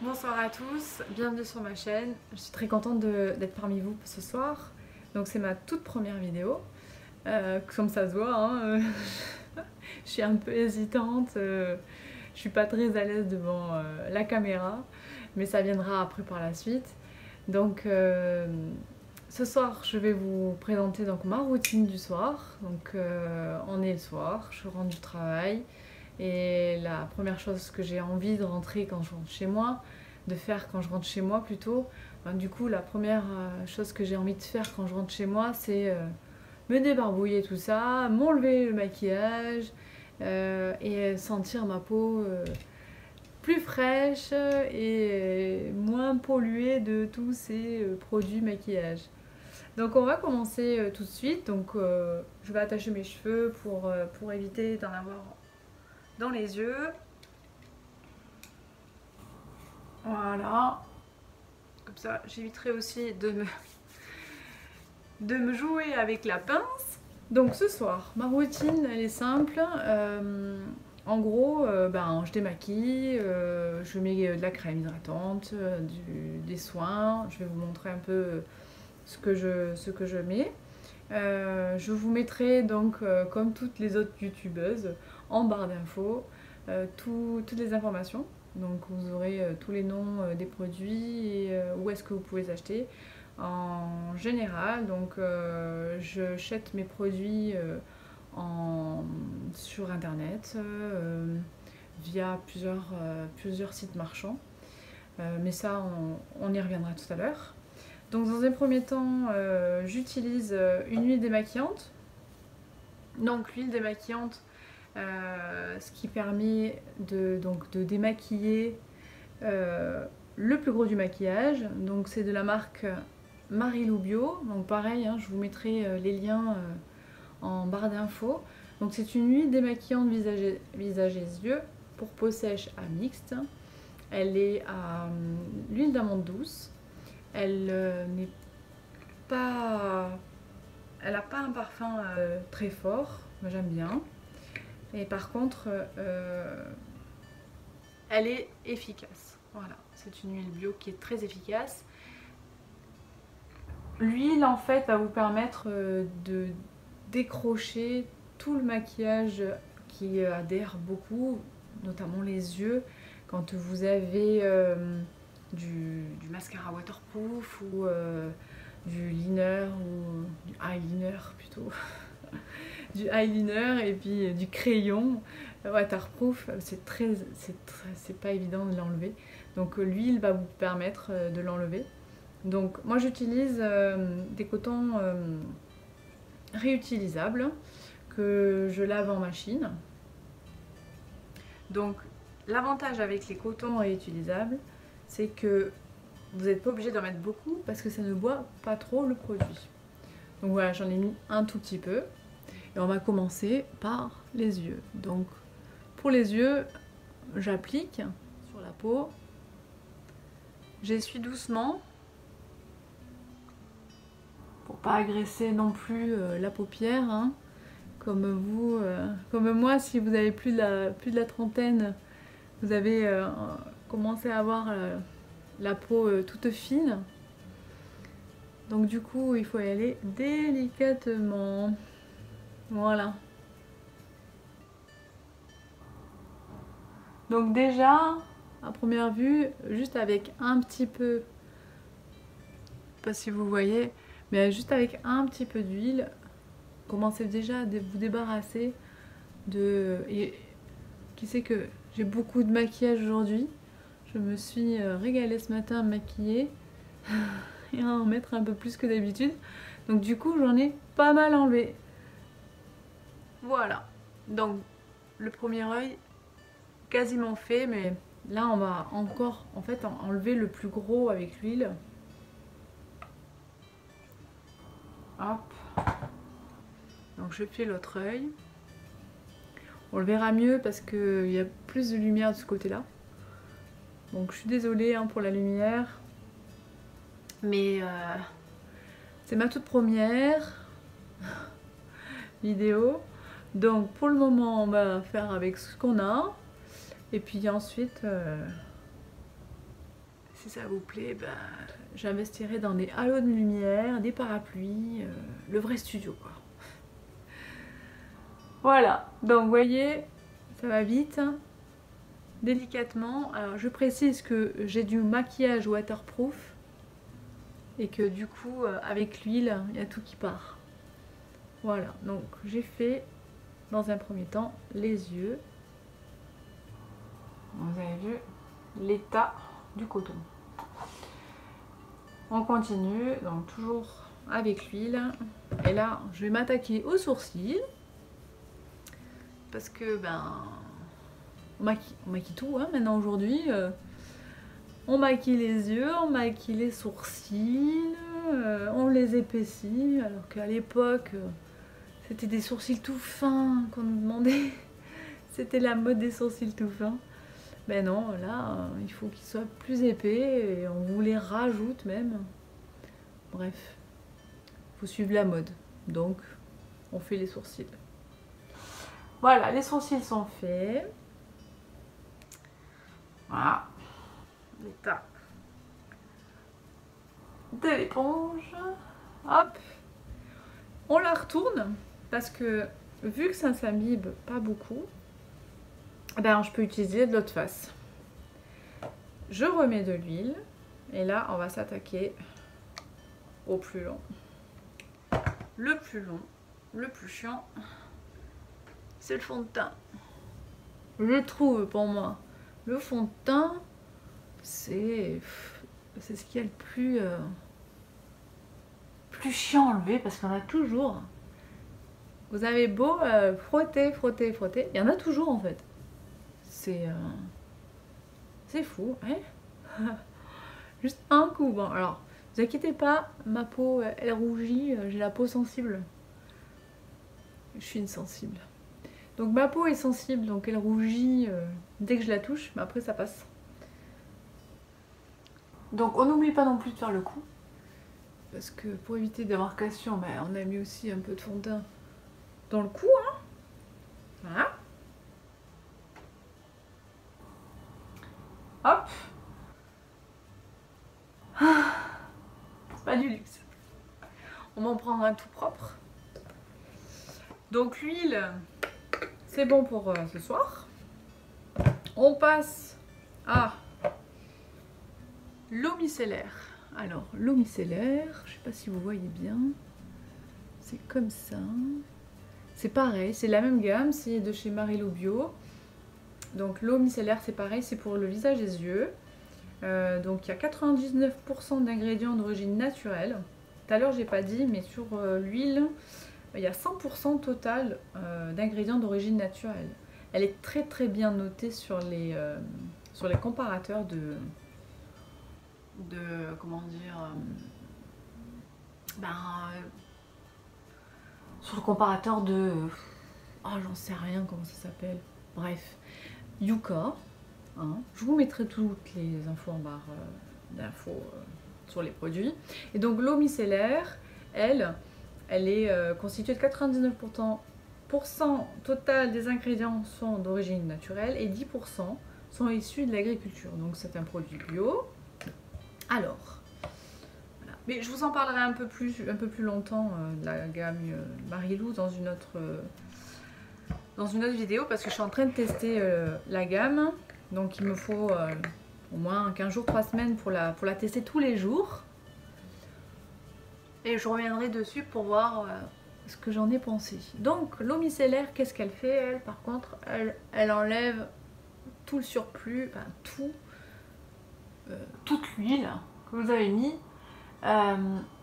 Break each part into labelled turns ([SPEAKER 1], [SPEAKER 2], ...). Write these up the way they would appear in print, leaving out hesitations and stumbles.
[SPEAKER 1] Bonsoir à tous, bienvenue sur ma chaîne. Je suis très contente d'être parmi vous ce soir. Donc c'est ma toute première vidéo. Comme ça se voit, hein, je suis un peu hésitante. Je suis pas très à l'aise devant la caméra, mais ça viendra après par la suite. Donc ce soir, je vais vous présenter donc ma routine du soir. Donc on est le soir, je rentre du travail. Et la première chose que j'ai envie de rentrer quand je rentre chez moi, de faire quand je rentre chez moi plutôt, ben, du coup la première chose que j'ai envie de faire quand je rentre chez moi, c'est me débarbouiller tout ça, m'enlever le maquillage et sentir ma peau plus fraîche et moins polluée de tous ces produits maquillage. Donc on va commencer tout de suite. Donc je vais attacher mes cheveux pour éviter d'en avoir dans les yeux. Voilà. Comme ça, j'éviterai aussi de me jouer avec la pince. Donc ce soir, ma routine, elle est simple. En gros, ben, je démaquille, je mets de la crème hydratante, des soins. Je vais vous montrer un peu ce que je mets. Je vous mettrai donc, comme toutes les autres youtubeuses, en barre d'infos, toutes les informations. Donc vous aurez tous les noms des produits et où est-ce que vous pouvez les acheter. En général, donc j'achète mes produits sur internet via plusieurs sites marchands. Mais ça, on y reviendra tout à l'heure. Donc dans un premier temps, j'utilise une huile démaquillante. Donc l'huile démaquillante, ce qui permet de démaquiller le plus gros du maquillage. Donc c'est de la marque Marilou Bio. Donc pareil, hein, je vous mettrai les liens en barre d'infos. Donc c'est une huile démaquillante visage et yeux pour peau sèche à mixte. Elle est à l'huile d'amande douce. Elle n'est pas... Elle n'a pas un parfum très fort, moi j'aime bien. Et par contre, elle est efficace. Voilà, c'est une huile bio qui est très efficace. L'huile en fait va vous permettre de décrocher tout le maquillage qui adhère beaucoup, notamment les yeux. Quand vous avez du mascara waterproof ou du liner ou du eyeliner plutôt, du eyeliner et puis du crayon waterproof, c'est pas évident de l'enlever. Donc l'huile va vous permettre de l'enlever. Donc moi j'utilise des cotons réutilisables que je lave en machine. Donc l'avantage avec les cotons réutilisables, c'est que vous n'êtes pas obligé d'en mettre beaucoup parce que ça ne boit pas trop le produit. Donc voilà, j'en ai mis un tout petit peu. Et on va commencer par les yeux. Donc pour les yeux, j'applique sur la peau. J'essuie doucement pour pas agresser non plus la paupière, hein. Comme vous, comme moi, si vous avez plus de la trentaine, vous avez commencé à avoir la peau toute fine. Donc du coup, il faut y aller délicatement. Voilà. Donc déjà, à première vue, juste avec un petit peu, je sais pas si vous voyez, mais juste avec un petit peu d'huile, commencez déjà à vous débarrasser de... Et qui sait que j'ai beaucoup de maquillage aujourd'hui. Je me suis régalée ce matin à me maquiller et à en mettre un peu plus que d'habitude. Donc du coup, j'en ai pas mal enlevé. Voilà. Donc le premier œil quasiment fait, mais là on va encore en fait enlever le plus gros avec l'huile. Hop. Donc je fais l'autre œil. On le verra mieux parce qu'il y a plus de lumière de ce côté-là. Donc je suis désolée hein, pour la lumière. Mais c'est ma toute première vidéo. Donc pour le moment on va faire avec ce qu'on a. Et puis ensuite si ça vous plaît, ben, j'investirai dans des halos de lumière, des parapluies, le vrai studio quoi. Voilà, donc vous voyez, ça va vite, hein. Délicatement. Alors je précise que j'ai du maquillage waterproof et que du coup avec l'huile, il y a tout qui part. Voilà, donc j'ai fait dans un premier temps les yeux. Vous avez vu l'état du coton. On continue, donc toujours avec l'huile. Et là, je vais m'attaquer aux sourcils. Parce que, ben, on maquille tout, hein, maintenant aujourd'hui. On maquille les yeux, on maquille les sourcils, on les épaissit. Alors qu'à l'époque, c'était des sourcils tout fins qu'on nous demandait. C'était la mode des sourcils tout fins. Mais non, là, il faut qu'ils soient plus épais et on vous les rajoute même. Bref, il faut suivre la mode. Donc, on fait les sourcils. Voilà, les sourcils sont faits. Voilà. L'état de l'éponge. Hop. On la retourne parce que vu que ça s'imbibe pas beaucoup, ben, je peux utiliser de l'autre face. Je remets de l'huile et là on va s'attaquer au plus long. Le plus long, le plus chiant, c'est le fond de teint. Je trouve pour moi le fond de teint c'est ce qu'il y a le plus chiant à enlever parce qu'on a toujours. Vous avez beau frotter, frotter, frotter, il y en a toujours en fait. C'est fou, hein. Juste un coup. Bon, alors, vous inquiétez pas, ma peau, elle rougit, j'ai la peau sensible. Je suis une sensible. Donc ma peau est sensible, donc elle rougit dès que je la touche, mais après ça passe. Donc on n'oublie pas non plus de faire le coup. Parce que pour éviter des marcations, ben, on a mis aussi un peu de fond de teint dans le cou, hein. Voilà. Hop. C'est pas du luxe. On va en prendre un tout propre. Donc l'huile, c'est bon pour ce soir. On passe à l'eau micellaire. Alors l'eau micellaire, je sais pas si vous voyez bien. C'est comme ça. C'est pareil, c'est la même gamme, c'est de chez Marilo Bio. Donc l'eau micellaire c'est pareil, c'est pour le visage et les yeux. Donc il y a 99% d'ingrédients d'origine naturelle. Tout à l'heure j'ai pas dit, mais sur l'huile, il y a 100% total d'ingrédients d'origine naturelle. Elle est très très bien notée sur les comparateurs de comment dire, sur le comparateur de, oh j'en sais rien comment ça s'appelle, bref, Yuka. Hein. Je vous mettrai toutes les infos en barre d'infos sur les produits. Et donc l'eau micellaire, elle est constituée de 99% total des ingrédients sont d'origine naturelle et 10% sont issus de l'agriculture. Donc c'est un produit bio. Alors, voilà. Mais je vous en parlerai un peu plus longtemps de la gamme Marilou dans une autre vidéo parce que je suis en train de tester la gamme. Donc il me faut au moins 15 jours, 3 semaines pour la tester tous les jours. Et je reviendrai dessus pour voir ce que j'en ai pensé. Donc l'eau micellaire, qu'est-ce qu'elle fait elle? Par contre, elle enlève tout le surplus, enfin toute l'huile que vous avez mis.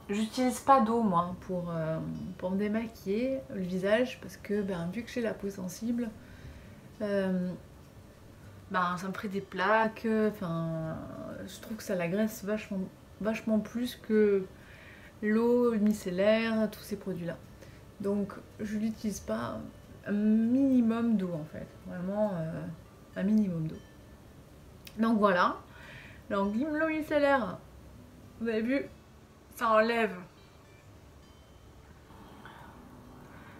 [SPEAKER 1] J'utilise pas d'eau moi pour me démaquiller le visage parce que vu que j'ai la peau sensible, ça me ferait des plaques, je trouve que ça l'agresse vachement plus que l'eau micellaire, tous ces produits là. Donc je n'utilise pas, un minimum d'eau en fait, vraiment un minimum d'eau. Donc voilà, donc l'eau micellaire, vous avez vu, ça enlève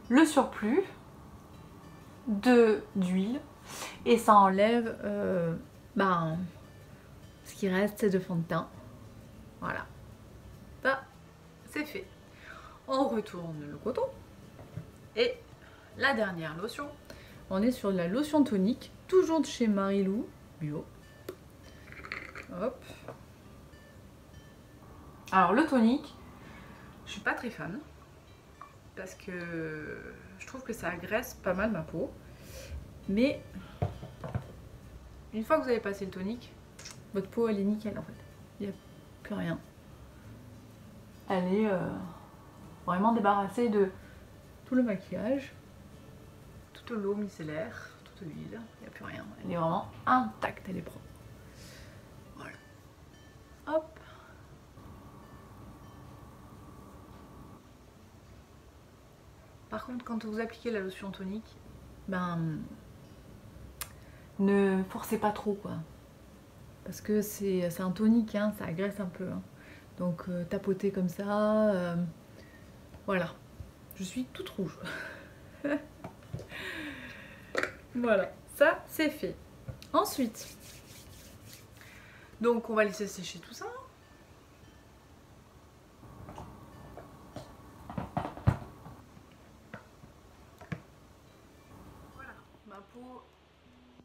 [SPEAKER 1] le surplus d'huile et ça enlève Ce qui reste, c'est de fond de teint. Voilà. Ça, c'est fait. On retourne le coton. Et la dernière lotion. On est sur la lotion tonique, toujours de chez Marilou Bio. Hop. Alors le tonique, je suis pas très fan. Parce que je trouve que ça agresse pas mal ma peau. Mais une fois que vous avez passé le tonique, votre peau elle est nickel en fait. Il n'y a plus rien. Elle est vraiment débarrassée de tout le maquillage, toute l'eau micellaire, toute l'huile, il n'y a plus rien. Elle est vraiment intacte, elle est propre. Voilà. Hop. Par contre, quand vous appliquez la lotion tonique, ben ne forcez pas trop quoi. Parce que c'est un tonique, hein, ça agresse un peu. Hein. Donc tapoter comme ça, voilà. Je suis toute rouge. Voilà, ça c'est fait. Ensuite, donc on va laisser sécher tout ça. Voilà, ma peau,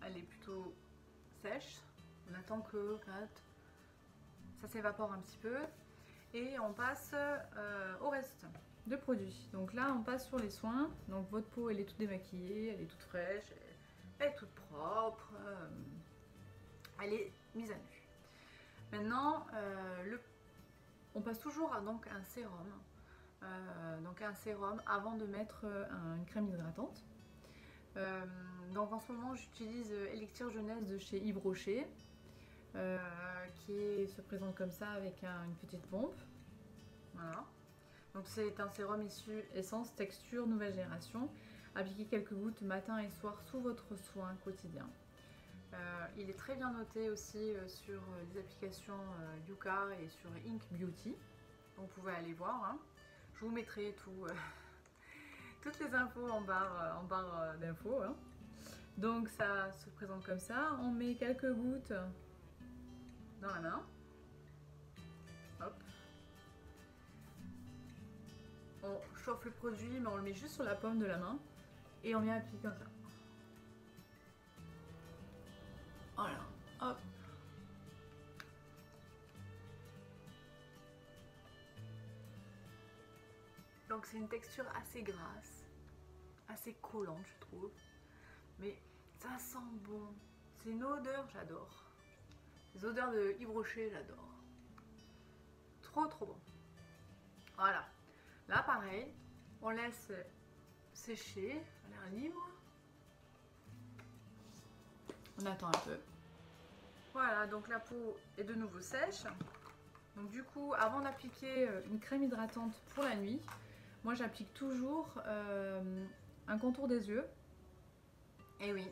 [SPEAKER 1] elle est plutôt sèche. On attend que ça s'évapore un petit peu. Et on passe au reste de produits. Donc là, on passe sur les soins. Donc votre peau, elle est toute démaquillée, elle est toute fraîche, elle est toute propre. Elle est mise à nu. Maintenant, on passe toujours à donc un sérum. Donc un sérum avant de mettre une crème hydratante. Donc en ce moment, j'utilise Elixir Jeunesse de chez Yves Rocher. Qui se présente comme ça avec une petite pompe. Voilà. Donc c'est un sérum issu essence texture nouvelle génération. Appliquez quelques gouttes matin et soir sous votre soin quotidien. Il est très bien noté aussi sur les applications Yuka et sur Ink Beauty. Donc vous pouvez aller voir. Hein. Je vous mettrai toutes les infos en barre d'infos. Hein. Donc ça se présente comme ça. On met quelques gouttes dans la main. Hop. On chauffe le produit, mais on le met juste sur la paume de la main. Et on vient appliquer comme ça. Voilà. Hop. Donc c'est une texture assez grasse, assez collante je trouve. Mais ça sent bon. C'est une odeur, j'adore. Les odeurs de Yves Rocher, j'adore. Trop bon. Voilà. Là pareil, on laisse sécher à l'air libre. On attend un peu. Voilà, donc la peau est de nouveau sèche. Donc du coup, avant d'appliquer une crème hydratante pour la nuit, moi j'applique toujours un contour des yeux. Et oui,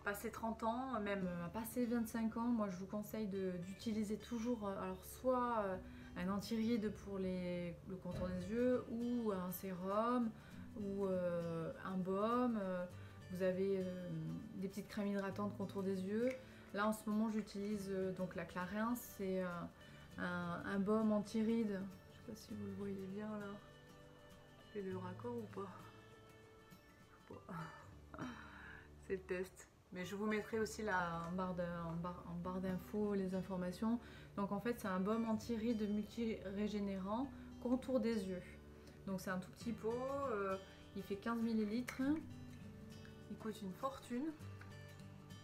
[SPEAKER 1] passé 30 ans, même passé 25 ans, moi je vous conseille d'utiliser toujours alors soit un anti-rides pour le contour des yeux, ou un sérum, ou un baume. Vous avez des petites crèmes hydratantes contour des yeux. Là en ce moment j'utilise donc la Clarins, c'est un baume anti-rides. Je sais pas si vous le voyez bien là. C'est le raccord ou pas? C'est le test. Mais je vous mettrai aussi là en barre d'infos les informations. Donc en fait c'est un baume anti-rides multi-régénérant contour des yeux. Donc c'est un tout petit pot, il fait 15 ml. Il coûte une fortune.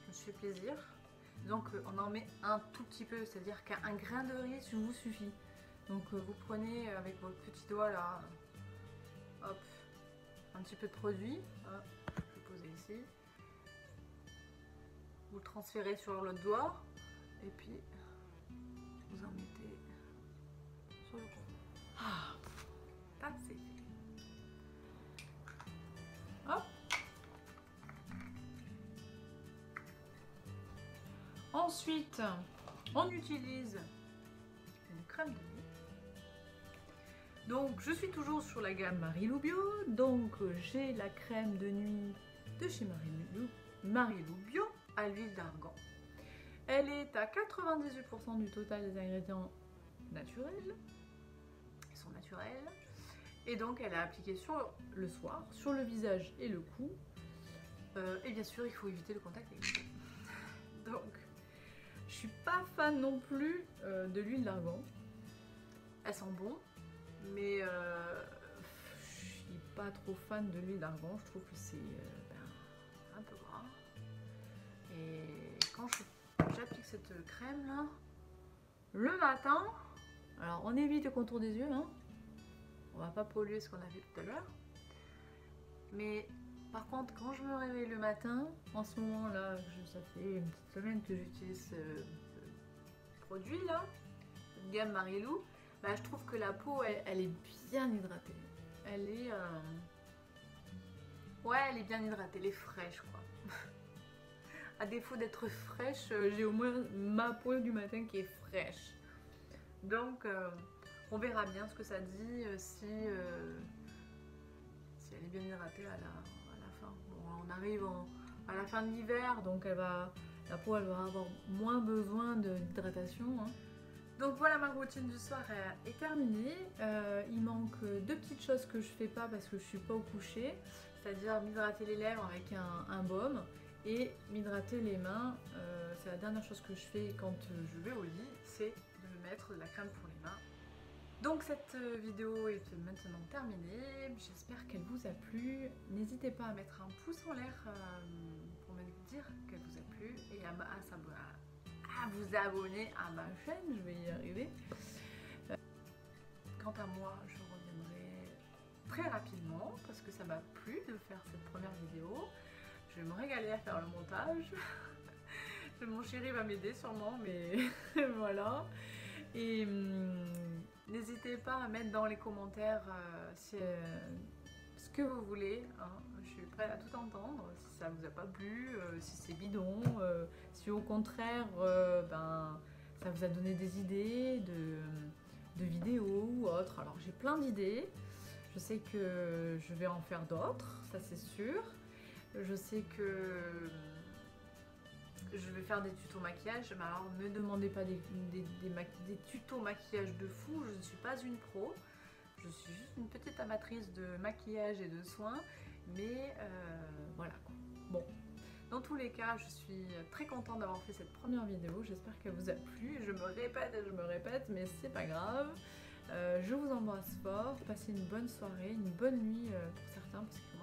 [SPEAKER 1] Je me fais plaisir. Donc on en met un tout petit peu, c'est-à-dire qu'un grain de riz vous suffit. Donc vous prenez avec votre petit doigt là, hop, un petit peu de produit. Hop, je vais poser ici. Vous le transférez sur l'autre doigt et puis vous en mettez sur le cou. Ah, ça c'est fait. Hop. Ensuite, on utilise une crème de nuit. Donc, je suis toujours sur la gamme Marilou Bio. Donc, j'ai la crème de nuit de chez Marilou Bio à l'huile d'argan. Elle est à 98% du total des ingrédients naturels. Ils sont naturels. Et donc elle est appliquée sur le soir, sur le visage et le cou. Et bien sûr, il faut éviter le contact avec l'eau. Donc, je suis pas fan non plus de l'huile d'argan. Elle sent bon, mais je suis pas trop fan de l'huile d'argan. Je trouve que c'est un peu gras. Et quand j'applique cette crème là, le matin, alors on évite le contour des yeux, hein. On va pas polluer ce qu'on a fait tout à l'heure. Mais par contre, quand je me réveille le matin, en ce moment là, ça fait une petite semaine que j'utilise ce produit là, cette gamme Marilou, bah, je trouve que la peau elle est bien hydratée. Elle est ouais, elle est bien hydratée, elle est fraîche quoi. À défaut d'être fraîche, j'ai au moins ma peau du matin qui est fraîche. Donc on verra bien ce que ça dit si elle est bien hydratée à la fin. Bon, on arrive à la fin de l'hiver, donc la peau elle va avoir moins besoin d'hydratation. Hein. Donc voilà, ma routine du soir est terminée. Il manque deux petites choses que je fais pas parce que je suis pas au coucher, c'est-à-dire m'hydrater les lèvres avec un baume et m'hydrater les mains. C'est la dernière chose que je fais quand je vais au lit, c'est de me mettre de la crème pour les mains. Donc cette vidéo est maintenant terminée, j'espère qu'elle vous a plu. N'hésitez pas à mettre un pouce en l'air pour me dire qu'elle vous a plu et à vous abonner à ma chaîne, je vais y arriver. Quant à moi, je reviendrai très rapidement parce que ça m'a plu de faire cette première vidéo. Je vais me régaler à faire le montage. Mon chéri va m'aider sûrement, mais voilà. Et n'hésitez pas à mettre dans les commentaires ce que vous voulez. Hein. Je suis prête à tout entendre. Si ça vous a pas plu, si c'est bidon, si au contraire, ça vous a donné des idées de vidéos ou autres. Alors j'ai plein d'idées. Je sais que je vais en faire d'autres, ça c'est sûr. Je sais que je vais faire des tutos maquillage, mais alors ne me demandez pas des tutos maquillage de fou, je ne suis pas une pro. Je suis juste une petite amatrice de maquillage et de soins, mais voilà quoi. Bon, dans tous les cas, je suis très contente d'avoir fait cette première vidéo, j'espère qu'elle vous a plu. Je me répète, mais c'est pas grave. Je vous embrasse fort, passez une bonne soirée, une bonne nuit pour certains, parce que